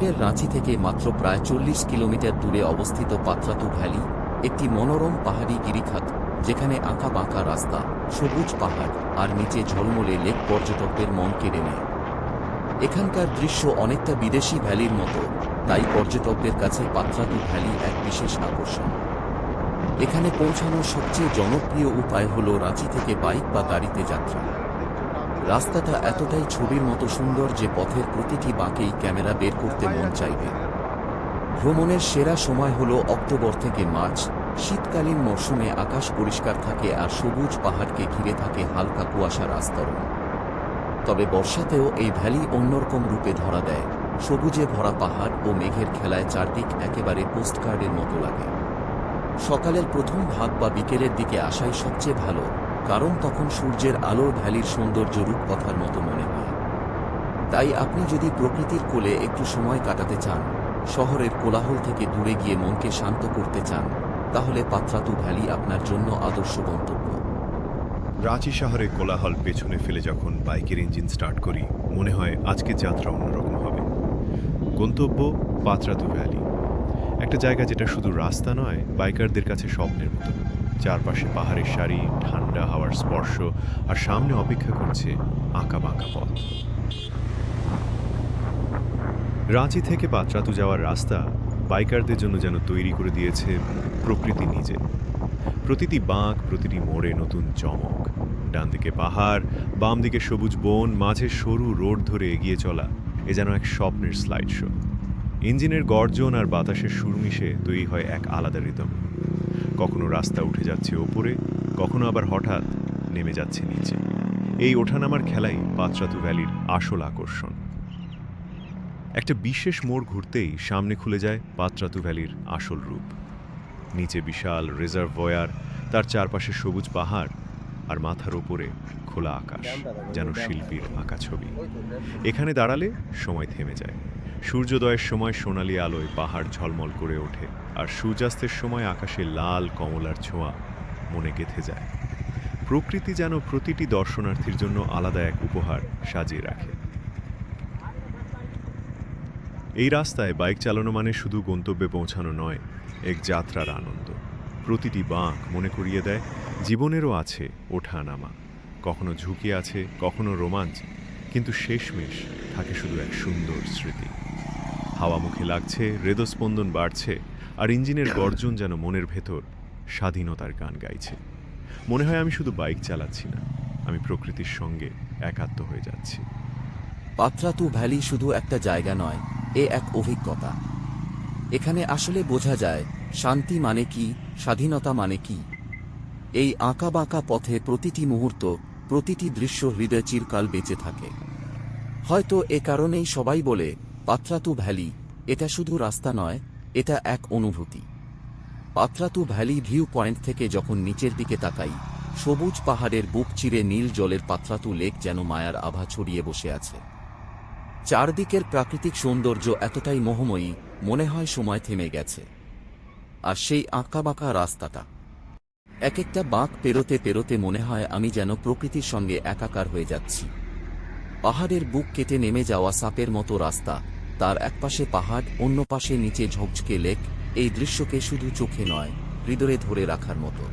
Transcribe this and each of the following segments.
ঝাড়খণ্ডের রাঁচি থেকে মাত্র প্রায় 40 কিলোমিটার দূরে অবস্থিত পাত্রাতু ভ্যালি একটি মনোরম পাহাড়ি গিরিখাত, যেখানে আঁকা বাঁকা রাস্তা, সবুজ পাহাড় আর নিচে ঝলমলে লেক পর্যটকদের মন কেড়ে নেয়। এখানকার দৃশ্য অনেকটা বিদেশি ভ্যালির মতো, তাই পর্যটকদের কাছে পাত্রাতু ভ্যালি এক বিশেষ আকর্ষণ। এখানে পৌঁছানোর সবচেয়ে জনপ্রিয় উপায় হল রাঁচি থেকে বাইক বা গাড়িতে যাত্রা। রাস্তাটা এতটাই ছবির মতো সুন্দর যে পথের প্রতিটি বাঁকেই ক্যামেরা বের করতে মন চাইবে। ভ্রমণের সেরা সময় হল অক্টোবর থেকে মার্চ। শীতকালীন মরশুমে আকাশ পরিষ্কার থাকে আর সবুজ পাহাড়কে ঘিরে থাকে হালকা কুয়াশার আস্তরণ। তবে বর্ষাতেও এই ভ্যালি অন্যরকম রূপে ধরা দেয়। সবুজে ভরা পাহাড় ও মেঘের খেলায় চারদিক একেবারে পোস্টকার্ডের মতো লাগে। সকালের প্রথম ভাগ বা বিকেলের দিকে আসাই সবচেয়ে ভালো, কারণ তখন সূর্যের আলোর ভ্যালির সৌন্দর্য রূপকথার মতো মনে হয়। তাই আপনি যদি প্রকৃতির কোলে একটু সময় কাটাতে চান, শহরের কোলাহল থেকে দূরে গিয়ে মনকে শান্ত করতে চান, তাহলে পাত্রাতু ভ্যালি আপনার জন্য আদর্শ গন্তব্য। রাঁচি শহরে কোলাহল পেছনে ফেলে যখন বাইকের ইঞ্জিন স্টার্ট করি, মনে হয় আজকে যাত্রা অন্যরকম হবে। গন্তব্য পাত্রাতু ভ্যালি, একটা জায়গা যেটা শুধু রাস্তা নয়, বাইকারদের কাছে স্বপ্নের মতো। চারপাশে পাহাড়ের সারি, ঠান্ডা হাওয়ার স্পর্শ, আর সামনে অপেক্ষা করছে আঁকা বাঁকা পথ। রাঁচি থেকে পাত্রাতু যাওয়ার রাস্তা বাইকারদের জন্য যেন তৈরি করে দিয়েছে প্রকৃতি নিজে। প্রতিটি বাঁক, প্রতিটি মোড়ে নতুন চমক। ডান দিকে পাহাড়, বাম দিকে সবুজ বন, মাঝে সরু রোড ধরে এগিয়ে চলা, এ যেন এক স্বপ্নের স্লাইড শো। ইঞ্জিনের গর্জন আর বাতাসের সুর মিশে তৈরি হয় এক আলাদা রিদম। কখনো রাস্তা উঠে যাচ্ছে ওপরে, কখনো আবার হঠাৎ নেমে যাচ্ছে নিচে। এই ওঠানামার খেলাই পাত্রাতু ভ্যালির আসল আকর্ষণ। একটা বিশেষ মোড় ঘুরতেই সামনে খুলে যায় পাত্রাতু ভ্যালির আসল রূপ। নিচে বিশাল রিজার্ভয়ার, তার চারপাশে সবুজ পাহাড়, আর মাথার ওপরে খোলা আকাশ, যেন শিল্পীর আঁকা ছবি। এখানে দাঁড়ালে সময় থেমে যায়। সূর্যোদয়ের সময় সোনালি আলোয় পাহাড় ঝলমল করে ওঠে, আর সূর্যাস্তের সময় আকাশে লাল কমলার ছোঁয়া মনে গেঁথে যায়। প্রকৃতি যেন প্রতিটি দর্শনার্থীর জন্য আলাদা এক উপহার সাজিয়ে রাখে। এই রাস্তায় বাইক চালানো মানে শুধু গন্তব্যে পৌঁছানো নয়, এক যাত্রার আনন্দ। প্রতিটি বাঁক মনে করিয়ে দেয় জীবনেরও আছে ওঠা নামা। কখনো ঝুঁকি আছে, কখনো রোমাঞ্চ, কিন্তু শেষমেশ থাকে শুধু এক সুন্দর স্মৃতি। হাওয়া মুখে লাগছে, হৃদস্পন্দন বাড়ছে, আর ইঞ্জিনের গর্জন যেন মনের ভেতর স্বাধীনতার গান গাইছে। মনে হয় আমি শুধু বাইক চালাচ্ছি না, আমি প্রকৃতির সঙ্গে একাত্ম হয়ে যাচ্ছি। পাত্রাতু ভ্যালি শুধু একটা জায়গা নয়, এ এক অভিজ্ঞতা। এখানে আসলে বোঝা যায় শান্তি মানে কি, স্বাধীনতা মানে কি। এই আঁকা বাঁকা পথে প্রতিটি মুহূর্ত, প্রতিটি দৃশ্য হৃদয় চিরকাল বেঁচে থাকে। হয়তো এ কারণেই সবাই বলে পাত্রাতু ভ্যালি এটা শুধু রাস্তা নয়, এটা এক অনুভূতি। পাত্রাতু ভ্যালি ভিউ পয়েন্ট থেকে যখন নিচের দিকে তাকাই, সবুজ পাহাড়ের বুক চিরে নীল জলের পাত্রাতু লেক যেন মায়ার আভা ছড়িয়ে বসে আছে। চারদিকের প্রাকৃতিক সৌন্দর্য এতটাই মোহময়ী, মনে হয় সময় থেমে গেছে। আর সেই আঁকাবাঁকা রাস্তাটা, এক একটা বাঁক পেরোতে পেরোতে মনে হয় আমি যেন প্রকৃতির সঙ্গে একাকার হয়ে যাচ্ছি। পাহাড়ের বুক কেটে নেমে যাওয়া সাপের মতো রাস্তা, তার একপাশে পাহাড়, অন্য পাশে নিচে ঝকঝকে লেক, এই দৃশ্যকে শুধু চোখে নয়, হৃদয়ে ধরে রাখার মতো।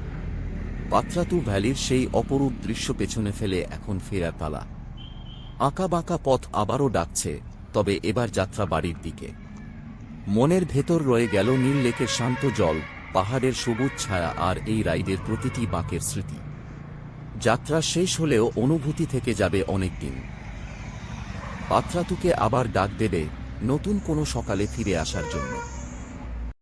পাত্রাতু ভ্যালির সেই অপরূপ দৃশ্য পেছনে ফেলে এখন ফেরার পালা। আঁকা বাঁকা পথ আবারও ডাকছে, তবে এবার যাত্রা বাড়ির দিকে। মনের ভেতর রয়ে গেল নীল লেকের শান্ত জল, পাহাড়ের সবুজ ছায়া আর এই রাইডের প্রতিটি বাঁকের স্মৃতি। যাত্রা শেষ হলেও অনুভূতি থেকে যাবে অনেক দিন। পাত্রাতুকে আবার ডাক দেবে নতুন কোনো সকালে ফিরে আসার জন্য।